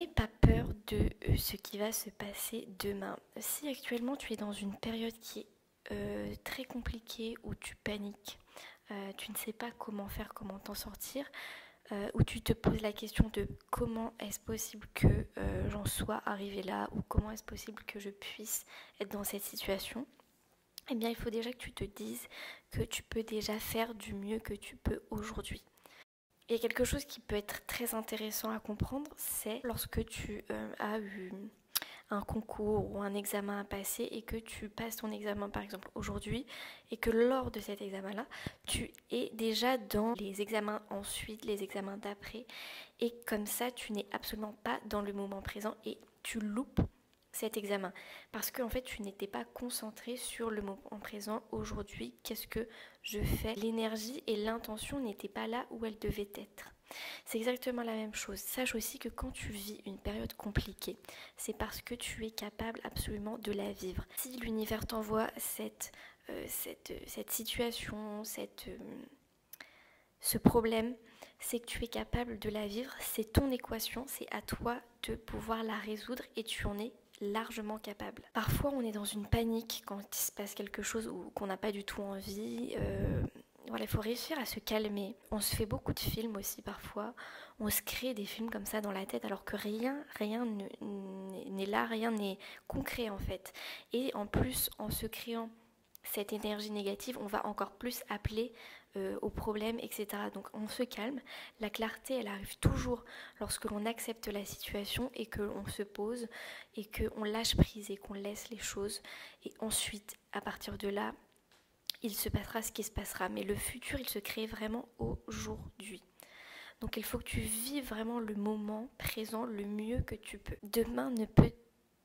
N'aie pas peur de ce qui va se passer demain. Si actuellement tu es dans une période qui est très compliquée, où tu paniques, tu ne sais pas comment faire, comment t'en sortir, où tu te poses la question de comment est-ce possible que j'en sois arrivée là, ou comment est-ce possible que je puisse être dans cette situation, eh bien il faut déjà que tu te dises que tu peux déjà faire du mieux que tu peux aujourd'hui. Il y a quelque chose qui peut être très intéressant à comprendre, c'est lorsque tu as eu un concours ou un examen à passer et que tu passes ton examen par exemple aujourd'hui et que lors de cet examen-là, tu es déjà dans les examens ensuite, les examens d'après et comme ça, tu n'es absolument pas dans le moment présent et tu loupes cet examen parce qu'en fait tu n'étais pas concentré sur le moment présent aujourd'hui, qu'est-ce que je fais, l'énergie et l'intention n'étaient pas là où elles devaient être. C'est exactement la même chose. Sache aussi que quand tu vis une période compliquée, c'est parce que tu es capable absolument de la vivre. Si l'univers t'envoie cette situation, ce problème, c'est que tu es capable de la vivre, c'est ton équation, c'est à toi de pouvoir la résoudre et tu en es largement capable. Parfois on est dans une panique quand il se passe quelque chose ou qu'on n'a pas du tout envie. Voilà, il faut réussir à se calmer. On se fait beaucoup de films aussi parfois. On se crée des films comme ça dans la tête alors que rien n'est là, rien n'est concret en fait. Et en plus, en se créant cette énergie négative, on va encore plus appeler aux problèmes, etc. Donc on se calme. La clarté, elle arrive toujours lorsque l'on accepte la situation et que l'on se pose et qu'on lâche prise et qu'on laisse les choses. Et ensuite, à partir de là, il se passera ce qui se passera. Mais le futur, il se crée vraiment aujourd'hui. Donc il faut que tu vives vraiment le moment présent le mieux que tu peux. Demain ne peut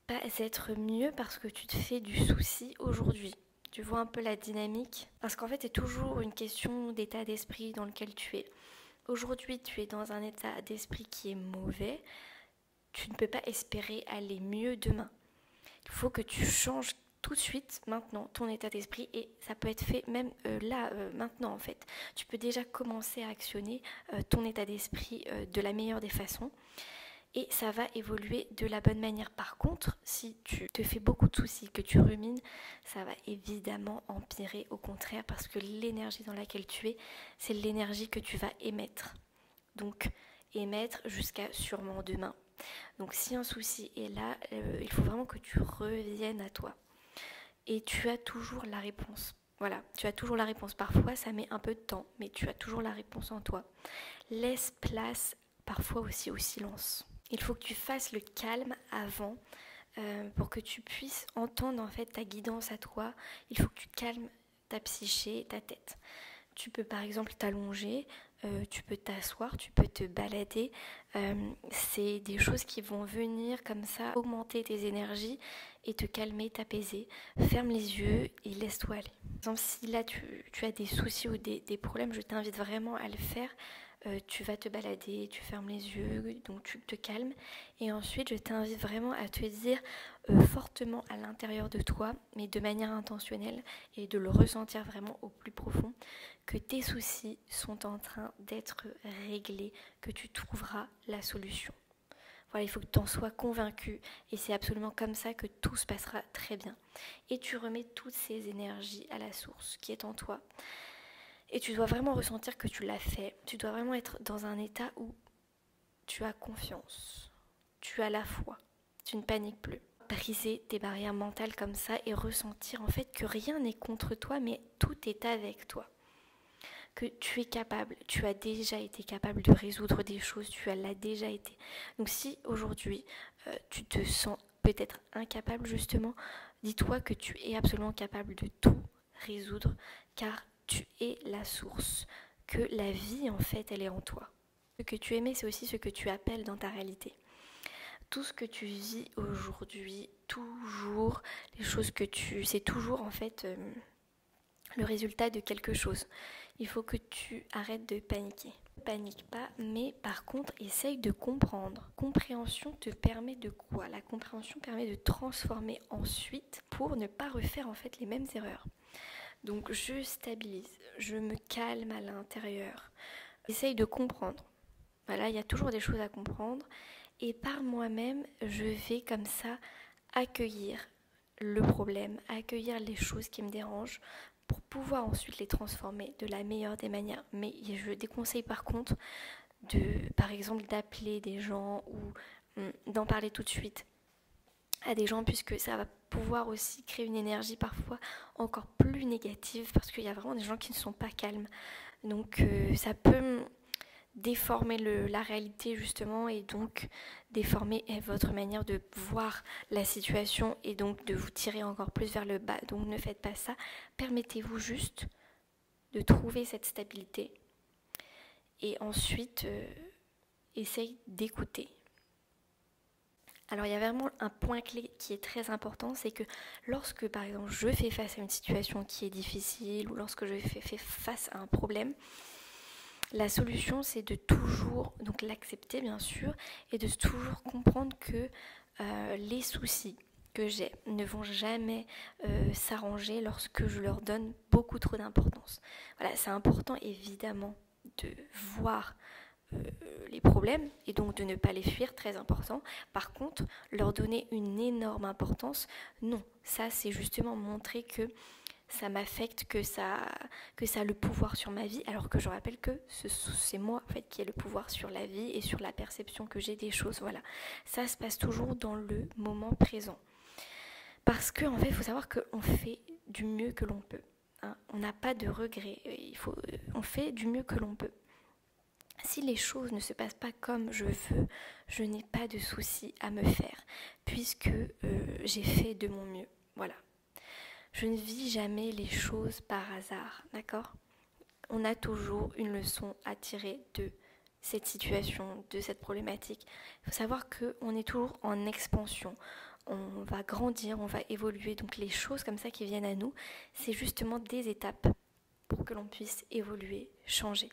pas être mieux parce que tu te fais du souci aujourd'hui. Tu vois un peu la dynamique? Parce qu'en fait, c'est toujours une question d'état d'esprit dans lequel tu es. Aujourd'hui, tu es dans un état d'esprit qui est mauvais. Tu ne peux pas espérer aller mieux demain. Il faut que tu changes tout de suite, maintenant, ton état d'esprit et ça peut être fait même maintenant en fait. Tu peux déjà commencer à actionner ton état d'esprit de la meilleure des façons et ça va évoluer de la bonne manière. Par contre, si tu te fais beaucoup de soucis, que tu rumines, ça va évidemment empirer au contraire parce que l'énergie dans laquelle tu es, c'est l'énergie que tu vas émettre. Donc émettre jusqu'à sûrement demain. Donc si un souci est là, il faut vraiment que tu reviennes à toi. Et tu as toujours la réponse. Voilà, tu as toujours la réponse. Parfois, ça met un peu de temps, mais tu as toujours la réponse en toi. Laisse place parfois aussi au silence. Il faut que tu fasses le calme avant pour que tu puisses entendre en fait ta guidance à toi. Il faut que tu calmes ta psyché, ta tête. Tu peux par exemple t'allonger, tu peux t'asseoir, tu peux te balader. C'est des choses qui vont venir comme ça augmenter tes énergies et te calmer, t'apaiser. Ferme les yeux et laisse-toi aller. Par exemple, si là tu as des soucis ou des problèmes, je t'invite vraiment à le faire. Tu vas te balader, tu fermes les yeux, donc tu te calmes. Et ensuite, je t'invite vraiment à te dire fortement à l'intérieur de toi, mais de manière intentionnelle, et de le ressentir vraiment au plus profond, que tes soucis sont en train d'être réglés, que tu trouveras la solution. Voilà, il faut que tu en sois convaincu et c'est absolument comme ça que tout se passera très bien. Et tu remets toutes ces énergies à la source qui est en toi. Et tu dois vraiment ressentir que tu l'as fait. Tu dois vraiment être dans un état où tu as confiance, tu as la foi, tu ne paniques plus. Briser tes barrières mentales comme ça et ressentir en fait que rien n'est contre toi mais tout est avec toi. Que tu es capable, tu as déjà été capable de résoudre des choses, tu l'as déjà été. Donc si aujourd'hui tu te sens peut-être incapable justement, dis-toi que tu es absolument capable de tout résoudre car tu es la source, que la vie en fait elle est en toi. Ce que tu aimais c'est aussi ce que tu appelles dans ta réalité. Tout ce que tu vis aujourd'hui, toujours, les choses que tu... c'est toujours en fait le résultat de quelque chose. Il faut que tu arrêtes de paniquer. Ne panique pas, mais par contre, essaye de comprendre. Compréhension te permet de quoi? La compréhension permet de transformer ensuite pour ne pas refaire en fait les mêmes erreurs. Donc je stabilise, je me calme à l'intérieur. Essaye de comprendre. Voilà, il y a toujours des choses à comprendre Et par moi-même, je vais comme ça accueillir le problème, accueillir les choses qui me dérangent pour pouvoir ensuite les transformer de la meilleure des manières. Mais je déconseille par contre par exemple, d'appeler des gens ou d'en parler tout de suite à des gens, puisque ça va pouvoir aussi créer une énergie parfois encore plus négative, parce qu'il y a vraiment des gens qui ne sont pas calmes. Donc ça peut déformer la réalité justement, et donc déformer votre manière de voir la situation, et donc de vous tirer encore plus vers le bas. Donc ne faites pas ça, permettez-vous juste de trouver cette stabilité, et ensuite essaye d'écouter. Alors il y a vraiment un point clé qui est très important, c'est que lorsque par exemple je fais face à une situation qui est difficile, ou lorsque je fais face à un problème, la solution c'est de toujours donc l'accepter bien sûr, et de toujours comprendre que les soucis que j'ai ne vont jamais s'arranger lorsque je leur donne beaucoup trop d'importance. Voilà, c'est important évidemment de voir les problèmes, et donc de ne pas les fuir, très important. Par contre, leur donner une énorme importance, non. Ça, c'est justement montrer que ça m'affecte, que ça a le pouvoir sur ma vie, alors que je rappelle que c'est moi en fait qui ai le pouvoir sur la vie et sur la perception que j'ai des choses. Voilà, ça se passe toujours dans le moment présent. Parce qu'en fait, il faut savoir qu'on fait du mieux que l'on peut. Hein. On n'a pas de regrets. On fait du mieux que l'on peut. Si les choses ne se passent pas comme je veux, je n'ai pas de souci à me faire, puisque j'ai fait de mon mieux. Voilà. Je ne vis jamais les choses par hasard, d'accord ? On a toujours une leçon à tirer de cette situation, de cette problématique. Il faut savoir qu'on est toujours en expansion. On va grandir, on va évoluer. Donc les choses comme ça qui viennent à nous, c'est justement des étapes pour que l'on puisse évoluer, changer.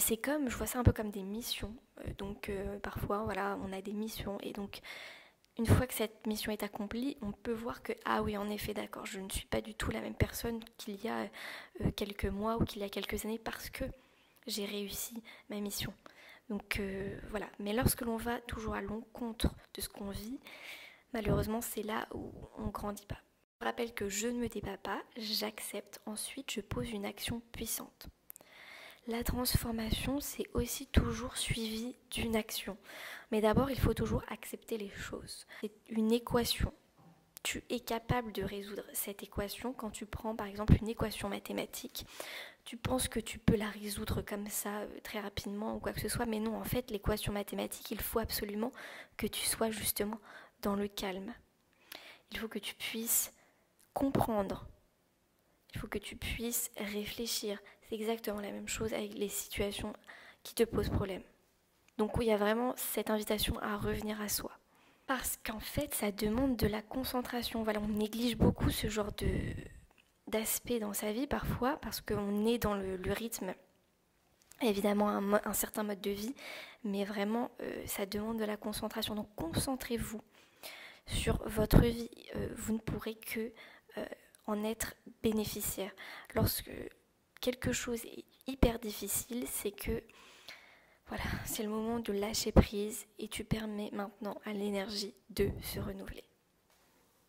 C'est comme, je vois ça un peu comme des missions. Donc parfois, voilà, on a des missions, et donc une fois que cette mission est accomplie, on peut voir que, ah oui, en effet, d'accord, je ne suis pas du tout la même personne qu'il y a quelques mois ou qu'il y a quelques années, parce que j'ai réussi ma mission. Donc voilà, mais lorsque l'on va toujours à l'encontre de ce qu'on vit, malheureusement, c'est là où on ne grandit pas. Je rappelle que je ne me débat pas, j'accepte, ensuite je pose une action puissante. La transformation, c'est aussi toujours suivi d'une action. Mais d'abord, il faut toujours accepter les choses. C'est une équation. Tu es capable de résoudre cette équation quand tu prends par exemple une équation mathématique. Tu penses que tu peux la résoudre comme ça très rapidement ou quoi que ce soit, mais non, en fait, l'équation mathématique, il faut absolument que tu sois justement dans le calme. Il faut que tu puisses comprendre. Il faut que tu puisses réfléchir. C'est exactement la même chose avec les situations qui te posent problème. Donc oui, il y a vraiment cette invitation à revenir à soi. Parce qu'en fait, ça demande de la concentration. Voilà, on néglige beaucoup ce genre d'aspect dans sa vie parfois, parce qu'on est dans le rythme, évidemment un certain mode de vie, mais vraiment ça demande de la concentration. Donc concentrez-vous sur votre vie. Vous ne pourrez que en être bénéficiaire. Lorsque quelque chose est hyper difficile, c'est que voilà, c'est le moment de lâcher prise, et tu permets maintenant à l'énergie de se renouveler.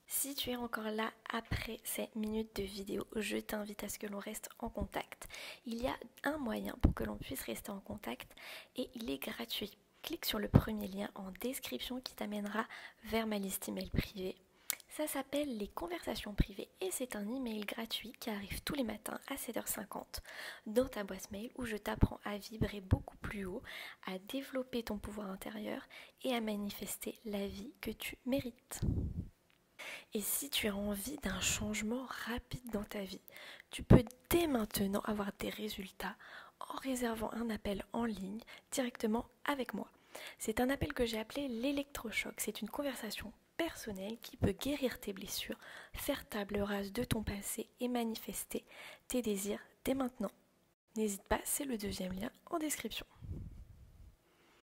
Si tu es encore là après ces minutes de vidéo, je t'invite à ce que l'on reste en contact. Il y a un moyen pour que l'on puisse rester en contact, et il est gratuit. Clique sur le premier lien en description qui t'amènera vers ma liste email privée. Ça s'appelle les conversations privées, et c'est un email gratuit qui arrive tous les matins à 7h50 dans ta boîte mail, où je t'apprends à vibrer beaucoup plus haut, à développer ton pouvoir intérieur et à manifester la vie que tu mérites. Et si tu as envie d'un changement rapide dans ta vie, tu peux dès maintenant avoir des résultats en réservant un appel en ligne directement avec moi. C'est un appel que j'ai appelé l'électrochoc. C'est une conversation personnelle qui peut guérir tes blessures, faire table rase de ton passé et manifester tes désirs dès maintenant. N'hésite pas, c'est le deuxième lien en description.